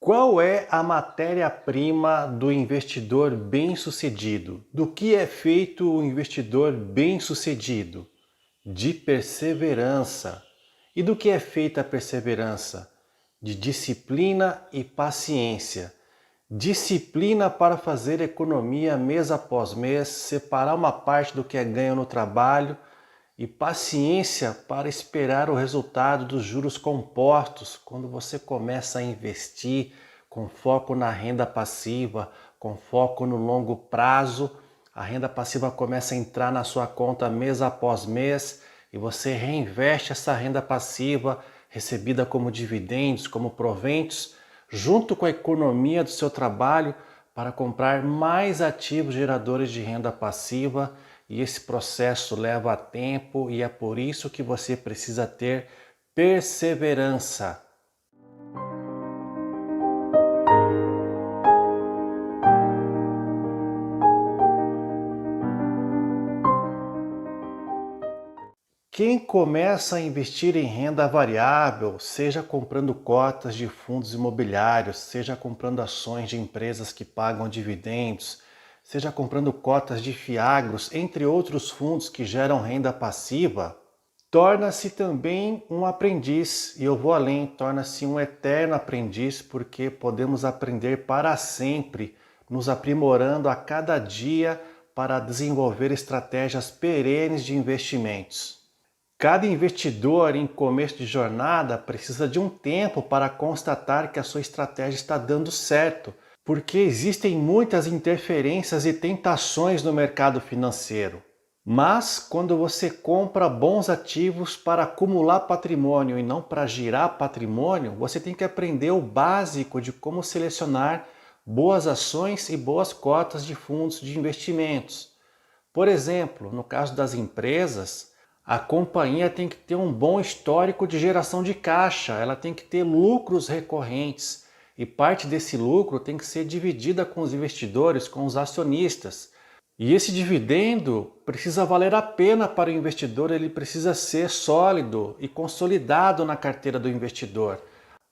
Qual é a matéria-prima do investidor bem-sucedido? Do que é feito o investidor bem-sucedido? De perseverança. E do que é feita a perseverança? De disciplina e paciência. Disciplina para fazer economia mês após mês, separar uma parte do que é ganho no trabalho e paciência para esperar o resultado dos juros compostos quando você começa a investir com foco na renda passiva, com foco no longo prazo. A renda passiva começa a entrar na sua conta mês após mês e você reinveste essa renda passiva recebida como dividendos, como proventos, junto com a economia do seu trabalho para comprar mais ativos geradores de renda passiva. E esse processo leva tempo e é por isso que você precisa ter perseverança. Quem começa a investir em renda variável, seja comprando cotas de fundos imobiliários, seja comprando ações de empresas que pagam dividendos, seja comprando cotas de fiagros, entre outros fundos que geram renda passiva, torna-se também um aprendiz. E eu vou além, torna-se um eterno aprendiz, porque podemos aprender para sempre, nos aprimorando a cada dia para desenvolver estratégias perenes de investimentos. Cada investidor em começo de jornada precisa de um tempo para constatar que a sua estratégia está dando certo, porque existem muitas interferências e tentações no mercado financeiro. Mas quando você compra bons ativos para acumular patrimônio e não para girar patrimônio, você tem que aprender o básico de como selecionar boas ações e boas cotas de fundos de investimentos. Por exemplo, no caso das empresas, a companhia tem que ter um bom histórico de geração de caixa, ela tem que ter lucros recorrentes e parte desse lucro tem que ser dividida com os investidores, com os acionistas. E esse dividendo precisa valer a pena para o investidor, ele precisa ser sólido e consolidado na carteira do investidor.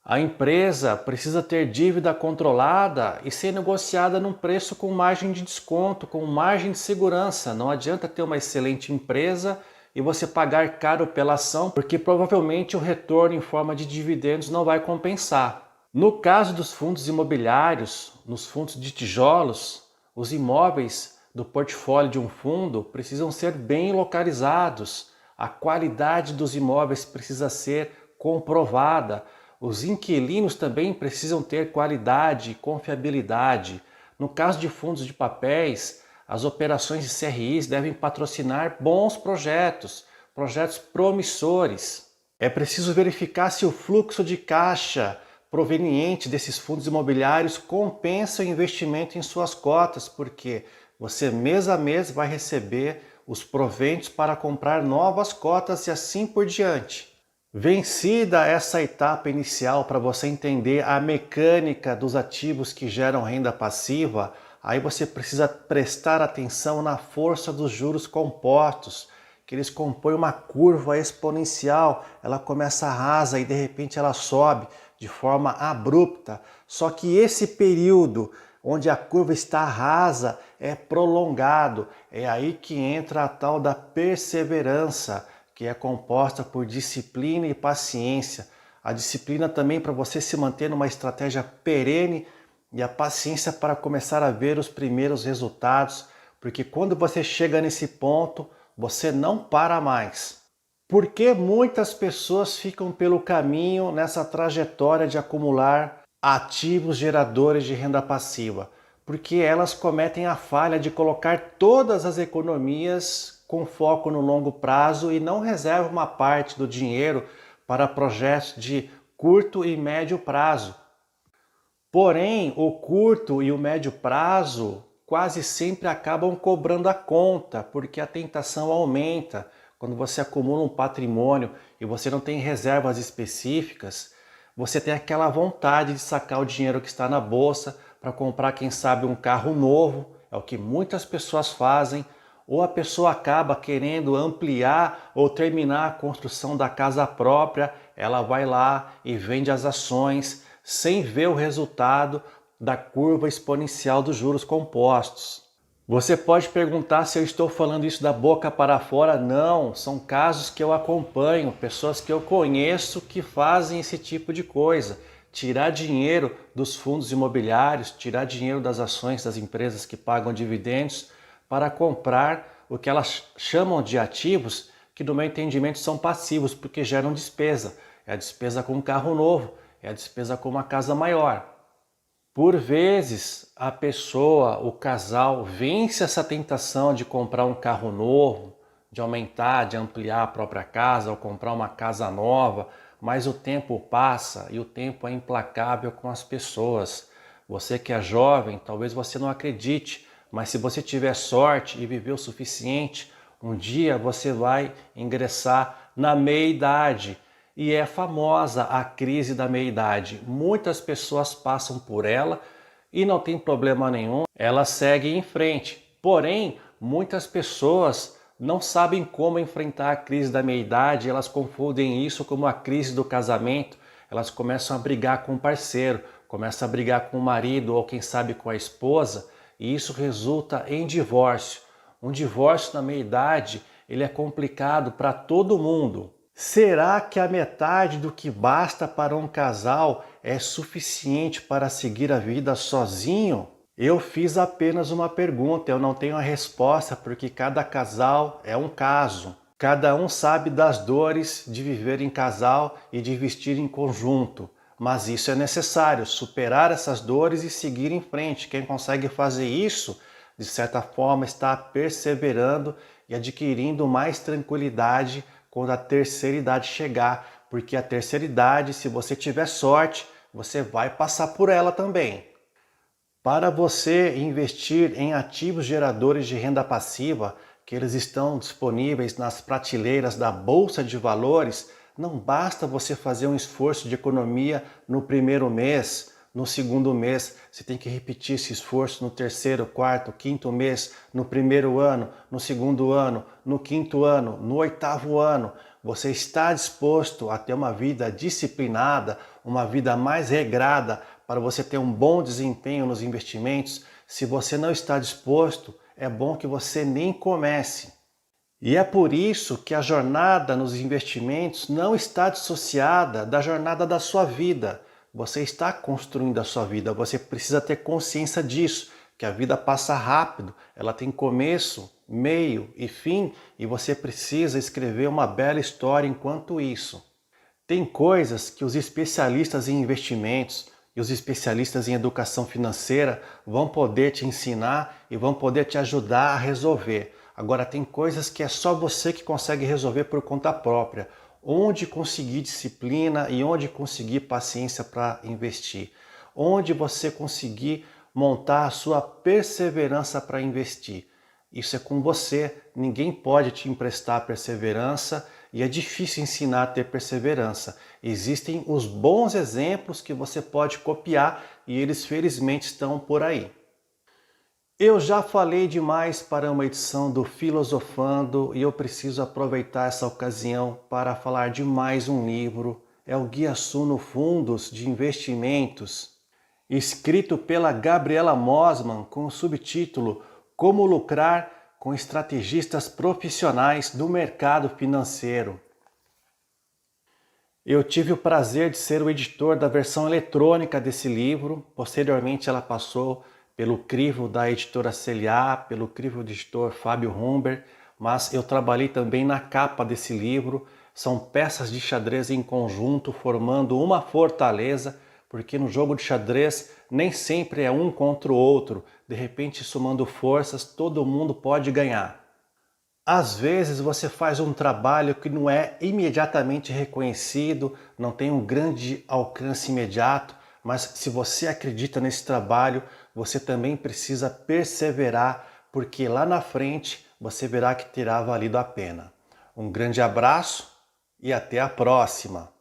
A empresa precisa ter dívida controlada e ser negociada num preço com margem de desconto, com margem de segurança. Não adianta ter uma excelente empresa e você pagar caro pela ação, porque provavelmente o retorno em forma de dividendos não vai compensar. No caso dos fundos imobiliários, nos fundos de tijolos, os imóveis do portfólio de um fundo precisam ser bem localizados, a qualidade dos imóveis precisa ser comprovada, os inquilinos também precisam ter qualidade e confiabilidade. No caso de fundos de papéis, as operações de CRIs devem patrocinar bons projetos, projetos promissores. É preciso verificar se o fluxo de caixa proveniente desses fundos imobiliários compensa o investimento em suas cotas, porque você mês a mês vai receber os proventos para comprar novas cotas e assim por diante. Vencida essa etapa inicial para você entender a mecânica dos ativos que geram renda passiva, aí você precisa prestar atenção na força dos juros compostos, que eles compõem uma curva exponencial, ela começa rasa e de repente ela sobe de forma abrupta. Só que esse período onde a curva está rasa é prolongado, é aí que entra a tal da perseverança, que é composta por disciplina e paciência. A disciplina também para você se manter numa estratégia perene e a paciência para começar a ver os primeiros resultados, porque quando você chega nesse ponto, você não para mais. Por que muitas pessoas ficam pelo caminho nessa trajetória de acumular ativos geradores de renda passiva? Porque elas cometem a falha de colocar todas as economias com foco no longo prazo e não reservam uma parte do dinheiro para projetos de curto e médio prazo. Porém, o curto e o médio prazo quase sempre acabam cobrando a conta, porque a tentação aumenta. Quando você acumula um patrimônio e você não tem reservas específicas, você tem aquela vontade de sacar o dinheiro que está na bolsa para comprar, quem sabe, um carro novo. É o que muitas pessoas fazem. Ou a pessoa acaba querendo ampliar ou terminar a construção da casa própria, ela vai lá e vende as ações, sem ver o resultado da curva exponencial dos juros compostos. Você pode perguntar se eu estou falando isso da boca para fora. Não, são casos que eu acompanho, pessoas que eu conheço que fazem esse tipo de coisa. Tirar dinheiro dos fundos imobiliários, tirar dinheiro das ações das empresas que pagam dividendos para comprar o que elas chamam de ativos, que no meu entendimento são passivos, porque geram despesa. É a despesa com um carro novo, é a despesa com uma casa maior. Por vezes, a pessoa, o casal, vence essa tentação de comprar um carro novo, de aumentar, de ampliar a própria casa ou comprar uma casa nova, mas o tempo passa e o tempo é implacável com as pessoas. Você que é jovem, talvez você não acredite, mas se você tiver sorte e viver o suficiente, um dia você vai ingressar na meia-idade. E é famosa a crise da meia-idade. Muitas pessoas passam por ela e não tem problema nenhum, elas seguem em frente. Porém, muitas pessoas não sabem como enfrentar a crise da meia-idade, elas confundem isso com a crise do casamento, elas começam a brigar com o parceiro, começam a brigar com o marido ou quem sabe com a esposa, e isso resulta em divórcio. Um divórcio na meia-idade, ele é complicado para todo mundo. Será que a metade do que basta para um casal é suficiente para seguir a vida sozinho? Eu fiz apenas uma pergunta, eu não tenho a resposta, porque cada casal é um caso. Cada um sabe das dores de viver em casal e de vestir em conjunto. Mas isso é necessário, superar essas dores e seguir em frente. Quem consegue fazer isso, de certa forma, está perseverando e adquirindo mais tranquilidade quando a terceira idade chegar, porque a terceira idade, se você tiver sorte, você vai passar por ela também. Para você investir em ativos geradores de renda passiva, que eles estão disponíveis nas prateleiras da Bolsa de Valores, não basta você fazer um esforço de economia no primeiro mês, no segundo mês, você tem que repetir esse esforço no terceiro, quarto, quinto mês, no primeiro ano, no segundo ano, no quinto ano, no oitavo ano. Você está disposto a ter uma vida disciplinada, uma vida mais regrada para você ter um bom desempenho nos investimentos? Se você não está disposto, é bom que você nem comece. E é por isso que a jornada nos investimentos não está dissociada da jornada da sua vida. Você está construindo a sua vida, você precisa ter consciência disso, que a vida passa rápido, ela tem começo, meio e fim, e você precisa escrever uma bela história enquanto isso. Tem coisas que os especialistas em investimentos e os especialistas em educação financeira vão poder te ensinar e vão poder te ajudar a resolver. Agora, tem coisas que é só você que consegue resolver por conta própria. Onde conseguir disciplina e onde conseguir paciência para investir. Onde você conseguir montar a sua perseverança para investir. Isso é com você, ninguém pode te emprestar perseverança e é difícil ensinar a ter perseverança. Existem os bons exemplos que você pode copiar e eles felizmente estão por aí. Eu já falei demais para uma edição do Filosofando e eu preciso aproveitar essa ocasião para falar de mais um livro. É o Guia Suno Fundos de Investimentos, escrito pela Gabriela Mosman com o subtítulo Como Lucrar com Estrategistas Profissionais do Mercado Financeiro. Eu tive o prazer de ser o editor da versão eletrônica desse livro. Posteriormente ela passou pelo crivo da editora CLA, pelo crivo do editor Fábio Humber, mas eu trabalhei também na capa desse livro. São peças de xadrez em conjunto, formando uma fortaleza, porque no jogo de xadrez nem sempre é um contra o outro. De repente, somando forças, todo mundo pode ganhar. Às vezes você faz um trabalho que não é imediatamente reconhecido, não tem um grande alcance imediato, mas se você acredita nesse trabalho, você também precisa perseverar, porque lá na frente você verá que terá valido a pena. Um grande abraço e até a próxima!